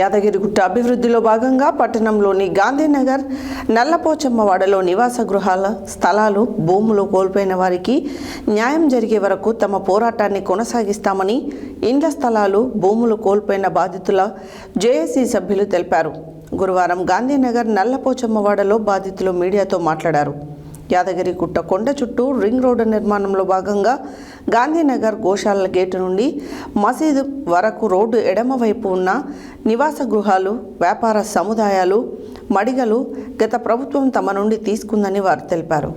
యాదగిరిగుట్ట అభివృద్ధిలో భాగంగా పట్టణంలోని గాంధీనగర్ నల్లపోచమ్మవాడలో నివాస గృహాల స్థలాలు భూములు కోల్పోయిన వారికి న్యాయం జరిగే వరకు తమ పోరాటాన్ని కొనసాగిస్తామని ఇండ్ల స్థలాలు భూములు కోల్పోయిన బాధితుల జేఏసీ సభ్యులు తెలిపారు. గురువారం గాంధీనగర్ నల్లపోచమ్మవాడలో బాధితులు మీడియాతో మాట్లాడారు. యాదగిరిగుట్ట కొండ చుట్టూ రింగ్ రోడ్డు నిర్మాణంలో భాగంగా గాంధీనగర్ గోశాల గేటు నుండి మసీదు వరకు రోడ్డు ఎడమవైపు ఉన్న నివాస గృహాలు, వ్యాపార సముదాయాలు, మడిగలు గత ప్రభుత్వం తమ నుండి తీసుకుందని వారు తెలిపారు.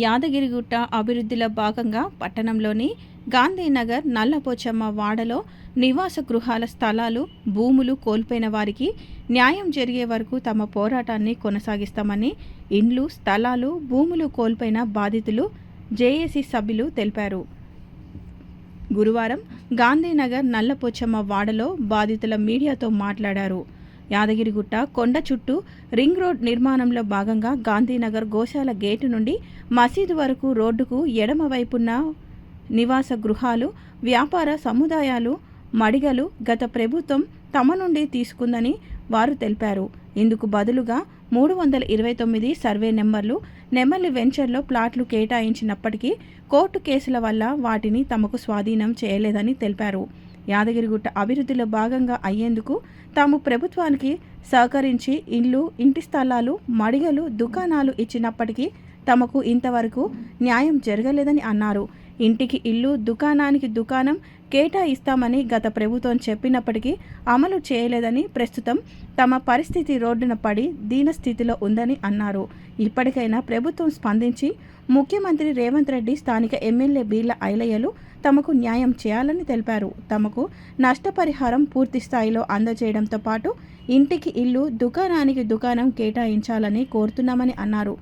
యాదగిరిగుట్ట అభివృద్ధిలో భాగంగా పట్టణంలోని గాంధీనగర్ నల్లపోచమ్మ వాడలో నివాస గృహాల స్థలాలు భూములు కోల్పోయిన వారికి న్యాయం జరిగే వరకు తమ పోరాటాన్ని కొనసాగిస్తామని ఇండ్లు స్థలాలు భూములు కోల్పోయిన బాధితులు జేఏసీ సభ్యులు తెలిపారు. గురువారం గాంధీనగర్ నల్లపోచమ్మ వాడలో బాధితుల మీడియాతో మాట్లాడారు. యాదగిరిగుట్ట కొండ చుట్టూ రింగ్ రోడ్ నిర్మాణంలో భాగంగా గాంధీనగర్ గోశాల గేటు నుండి మసీదు వరకు రోడ్డుకు ఎడమ వైపున్న నివాస గృహాలు, వ్యాపార సముదాయాలు, మడిగలు గత ప్రభుత్వం తమ నుండి తీసుకుందని వారు తెలిపారు. ఇందుకు బదులుగా 329 సర్వే నెంబర్లు నెమలి వెంచర్లో ప్లాట్లు కేటాయించినప్పటికీ కోర్టు కేసుల వల్ల వాటిని తమకు స్వాధీనం చేయలేదని తెలిపారు. యాదగిరిగుట్ట అభివృద్ధిలో భాగంగా అయ్యేందుకు తాము ప్రభుత్వానికి సహకరించి ఇల్లు, ఇంటి స్థలాలు, మడిగలు, దుకాణాలు ఇచ్చినప్పటికీ తమకు ఇంతవరకు న్యాయం జరగలేదని అన్నారు. ఇంటికి ఇల్లు, దుకాణానికి దుకాణం కేటాయిస్తామని గత ప్రభుత్వం చెప్పినప్పటికీ అమలు చేయలేదని, ప్రస్తుతం తమ పరిస్థితి రోడ్డున పడి దీనస్థితిలో ఉందని అన్నారు. ఇప్పటికైనా ప్రభుత్వం స్పందించి ముఖ్యమంత్రి రేవంత్ రెడ్డి, స్థానిక ఎమ్మెల్యే బీర్ల ఐలయ్యలు తమకు న్యాయం చేయాలని తెలిపారు. తమకు నష్టపరిహారం పూర్తి స్థాయిలో అందజేయడంతో పాటు ఇంటికి ఇల్లు, దుకాణానికి దుకాణం కేటాయించాలని కోరుతున్నామని అన్నారు.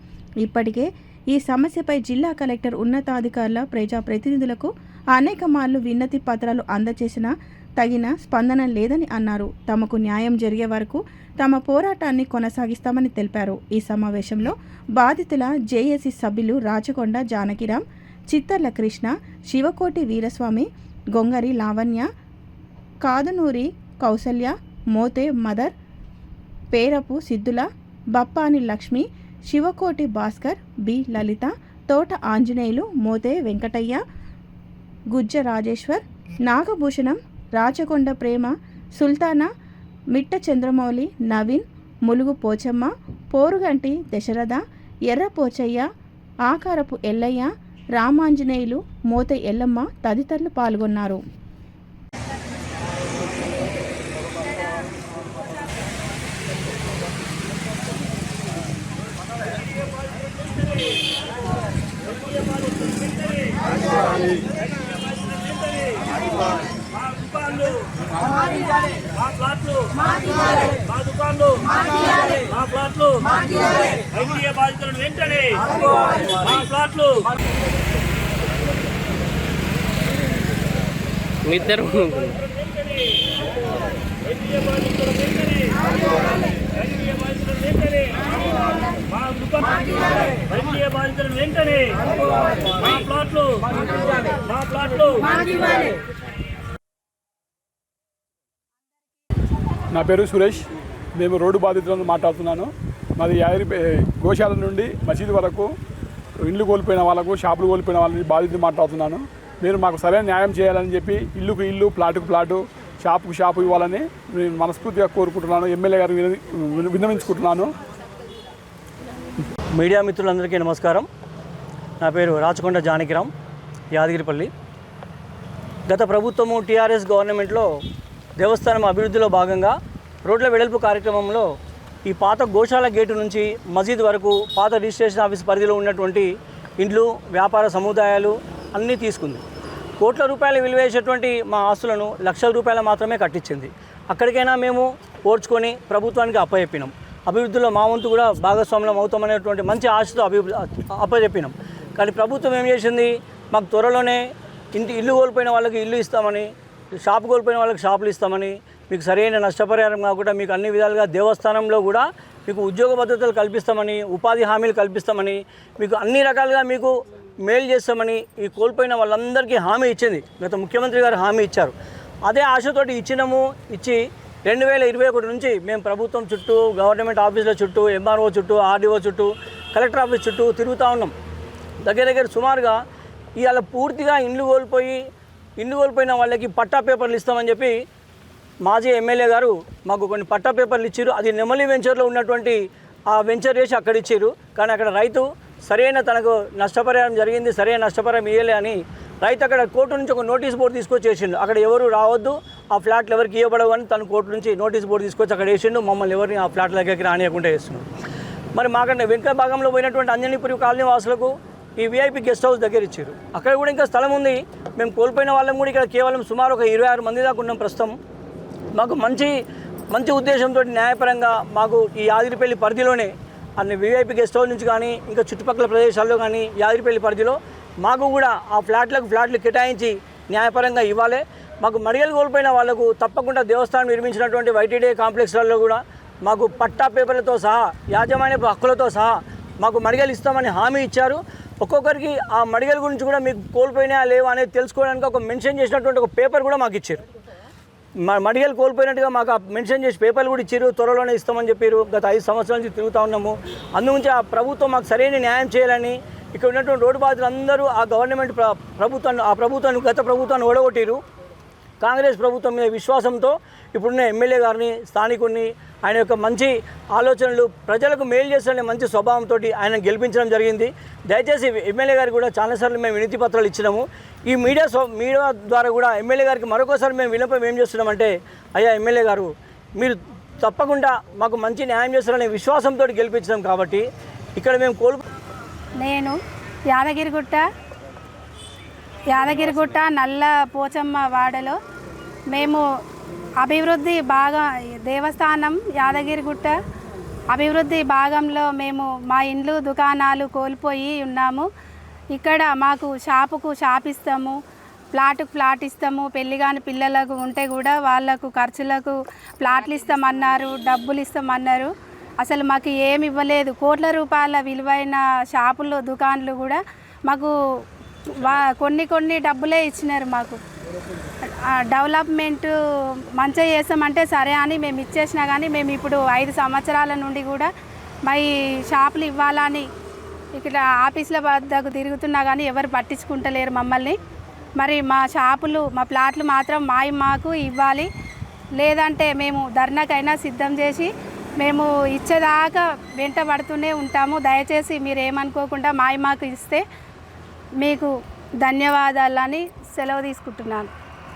ఇప్పటికే ఈ సమస్యపై జిల్లా కలెక్టర్, ఉన్నతాధికారుల, ప్రజాప్రతినిధులకు అనేక మార్లు విన్నతి పత్రాలు అందజేసినా తగిన స్పందన లేదని అన్నారు. తమకు న్యాయం జరిగే వరకు తమ పోరాటాన్ని కొనసాగిస్తామని తెలిపారు. ఈ సమావేశంలో బాధితుల జేఏసీ సభ్యులు రాచకొండ జానకిరాం, చిత్తర్ల కృష్ణ, శివకోటి వీరస్వామి, గొంగరి లావణ్య, కాదునూరి కౌసల్య, మోతే మదర్, పేరపు సిద్ధుల, బప్పాని లక్ష్మి, శివకోటి భాస్కర్, బి లలిత, తోట ఆంజనేయులు, మోతే వెంకటయ్య, గుజ్జ రాజేశ్వర్, నాగభూషణం, రాచకొండ ప్రేమ, సుల్తానా, మిట్ట చంద్రమౌళి, నవీన్, ములుగు పోచమ్మ, పోరుగంటి దశరథ, ఎర్ర పోచయ్య, ఆకారపు ఎల్లయ్య, రామాంజనేయులు, మోతే ఎల్లమ్మ తదితరులు పాల్గొన్నారు. నా పేరు సురేష్. మేము రోడ్డు బాధితులను మాట్లాడుతున్నాను. మాది గోశాల నుండి మసీదు వరకు ఇల్లు కోల్పోయిన వాళ్ళకు, షాపులు కోల్పోయిన వాళ్ళని బాధితులు మాట్లాడుతున్నాను. మీరు మాకు సరైన న్యాయం చేయాలని చెప్పి ఇల్లుకు ఇల్లు, ప్లాటుకు ప్లాటు, షాపుకు షాపు ఇవ్వాలని నేను మనస్ఫూర్తిగా కోరుకుంటున్నాను. ఎమ్మెల్యే గారికి విన్నవించుకుంటున్నాను. మీడియా మిత్రులందరికీ నమస్కారం. నా పేరు రాచకొండ జానకిరాం, యాదగిరిపల్లి. గత ప్రభుత్వము టీఆర్ఎస్ గవర్నమెంట్లో దేవస్థానం అభివృద్ధిలో భాగంగా రోడ్ల వెడల్పు కార్యక్రమంలో ఈ పాత గోశాల గేటు నుంచి మసీద్ వరకు పాత రిజిస్ట్రేషన్ ఆఫీస్ పరిధిలో ఉన్నటువంటి ఇండ్లు, వ్యాపార సముదాయాలు అన్నీ తీసుకుంది. కోట్ల రూపాయలు విలువేసేటువంటి మా ఆస్తులను లక్షల రూపాయలు మాత్రమే కట్టించింది. అక్కడికైనా మేము ఓర్చుకొని ప్రభుత్వానికి అప్పచెప్పినాం. అభివృద్ధిలో మా వంతు కూడా భాగస్వామ్యం అవుతామనేటువంటి మంచి ఆశతో అప్పచెప్పినాం. కానీ ప్రభుత్వం ఏం చేసింది, మాకు త్వరలోనే ఇల్లు కోల్పోయిన వాళ్ళకి ఇల్లు ఇస్తామని, షాపు కోల్పోయిన వాళ్ళకి షాపులు ఇస్తామని, మీకు సరైన నష్టపరిహారం కాకుండా మీకు అన్ని విధాలుగా దేవస్థానంలో కూడా మీకు ఉద్యోగ భద్రతలు కల్పిస్తామని, ఉపాధి హామీలు కల్పిస్తామని, మీకు అన్ని రకాలుగా మీకు మేలు చేస్తామని ఈ కోల్పోయిన వాళ్ళందరికీ హామీ ఇచ్చింది. గత ముఖ్యమంత్రి గారు హామీ ఇచ్చారు. అదే ఆశతోటి ఇచ్చి 2021 నుంచి మేము ప్రభుత్వం చుట్టూ, గవర్నమెంట్ ఆఫీసుల చుట్టూ, ఎంఆర్ఓ చుట్టూ, ఆర్డీఓ చుట్టూ, కలెక్టర్ ఆఫీస్ చుట్టూ తిరుగుతూ ఉన్నాం. దగ్గర సుమారుగా ఇవాళ పూర్తిగా ఇండ్లు కోల్పోయిన వాళ్ళకి పట్టా పేపర్లు ఇస్తామని చెప్పి మాజీ ఎమ్మెల్యే గారు మాకు కొన్ని పట్టా పేపర్లు ఇచ్చారు. అది నెమలి వెంచర్లో ఉన్నటువంటి ఆ వెంచర్ చేసి అక్కడ ఇచ్చారు. కానీ అక్కడ రైతు తనకు నష్టపరిహారం జరిగింది, సరైన నష్టపరిహారం ఇవ్వలే అని రైతు అక్కడ కోర్టు నుంచి ఒక నోటీస్ బోర్డు తీసుకొచ్చి వేసిండు. అక్కడ ఎవరు రావద్దు, ఆ ఫ్లాట్లు ఎవరికి ఇవ్వబడవు అని తను కోర్టు నుంచి నోటీస్ బోర్డు తీసుకొచ్చి అక్కడ వేసిండు. మమ్మల్ని ఎవరిని ఆ ఫ్లాట్ల దగ్గరికి రానియకుండా వేస్తున్నాడు. మరి మాకంటే వెనుక భాగంలో పోయినటువంటి అంజనీపురి కాలనీ వాసులకు ఈ వీఐపీ గెస్ట్ హౌస్ దగ్గర ఇచ్చారు. అక్కడ కూడా ఇంకా స్థలం ఉంది. మేము కోల్పోయిన వాళ్ళం కూడా ఇక్కడ కేవలం సుమారు ఒక 26 మంది దాకా ఉన్నాం ప్రస్తుతం. మాకు మంచి ఉద్దేశంతో న్యాయపరంగా మాకు ఈ యాదగిరిపల్లి పరిధిలోనే అన్ని వీఐపీ గెస్ట్ హౌస్ నుంచి కానీ ఇంకా చుట్టుపక్కల ప్రదేశాల్లో కానీ యాదగిరిపల్లి పరిధిలో మాకు కూడా ఆ ఫ్లాట్లు కేటాయించి న్యాయపరంగా ఇవ్వాలి. మాకు మడిగలు కోల్పోయిన వాళ్లకు తప్పకుండా దేవస్థానం నిర్మించినటువంటి వైటీడీ కాంప్లెక్స్లలో కూడా మాకు పట్టా పేపర్లతో సహా, యాజమాన్యపు హక్కులతో సహా మాకు మడిగలు ఇస్తామని హామీ ఇచ్చారు. ఒక్కొక్కరికి ఆ మడిగల గురించి కూడా మీకు కోల్పోయినా లేవా అనేది తెలుసుకోవడానికి ఒక మెన్షన్ చేసినటువంటి ఒక పేపర్ కూడా మాకు ఇచ్చారు. మడిగలు కోల్పోయినట్టుగా మాకు మెన్షన్ చేసి పేపర్లు కూడా ఇచ్చారు. త్వరలోనే ఇస్తామని చెప్పారు. గత 5 సంవత్సరాల నుంచి తిరుగుతూ ఉన్నాము. అందుగురించి ఆ ప్రభుత్వం మాకు సరైన న్యాయం చేయాలని ఇక్కడ ఉన్నటువంటి రోడ్డు బాధితులు అందరూ ఆ గవర్నమెంట్ ప్రభుత్వాన్ని గత ప్రభుత్వాన్ని ఓడగొట్టారు. కాంగ్రెస్ ప్రభుత్వం మీద విశ్వాసంతో ఇప్పుడున్న ఎమ్మెల్యే గారిని, స్థానికుడిని, ఆయన యొక్క మంచి ఆలోచనలు, ప్రజలకు మేలు చేసే మంచి స్వభావంతో ఆయన గెలిపించడం జరిగింది. దయచేసి ఎమ్మెల్యే గారికి కూడా చాలాసార్లు మేము వినతి పత్రాలు ఇచ్చినాము. ఈ మీడియా ద్వారా కూడా ఎమ్మెల్యే గారికి మరొకసారి మేము విన్నపం ఏం చేస్తున్నామంటే, అయ్యా ఎమ్మెల్యే గారు, మీరు తప్పకుండా మాకు మంచి న్యాయం చేస్తారనే విశ్వాసంతో గెలిపించడం కాబట్టి ఇక్కడ మేము నేను యాదగిరిగుట్ట నల్ల పోచమ్మ వాడలో మేము దేవస్థానం యాదగిరిగుట్ట అభివృద్ధి భాగంలో మేము మా ఇండ్లు దుకాణాలు కోల్పోయి ఉన్నాము. ఇక్కడ మాకు షాపుకు షాప్ ఇస్తాము, ప్లాటుకు ప్లాట్ ఇస్తాము. పెళ్లి కాని పిల్లలకు ఉంటే కూడా వాళ్ళకు ఖర్చులకు ప్లాట్లు ఇస్తామన్నారు, డబ్బులు ఇస్తామన్నారు. అసలు మాకు ఏమి ఇవ్వలేదు. కోట్ల రూపాయల విలువైన షాపులు, దుకాన్లు కూడా మాకు కొన్ని డబ్బులే ఇచ్చినారు. మాకు డెవలప్మెంట్ మంచిగా చేస్తామంటే సరే అని మేము ఇచ్చేసినా కానీ మేము ఇప్పుడు 5 సంవత్సరాల నుండి కూడా మా ఈ షాపులు ఇవ్వాలని ఇక్కడ ఆఫీసుల వద్దకు తిరుగుతున్నా కానీ ఎవరు పట్టించుకుంటలేరు మమ్మల్ని. మరి మా షాపులు, మా ప్లాట్లు మాత్రం మాకు ఇవ్వాలి. లేదంటే మేము ధర్నాకైనా సిద్ధం చేసి మేము ఇచ్చేదాకా వెంట పడుతూనే ఉంటాము. దయచేసి మీరు ఏమనుకోకుండా మాకు ఇస్తే మీకు ధన్యవాదాలని సెలవు తీసుకుంటున్నాను.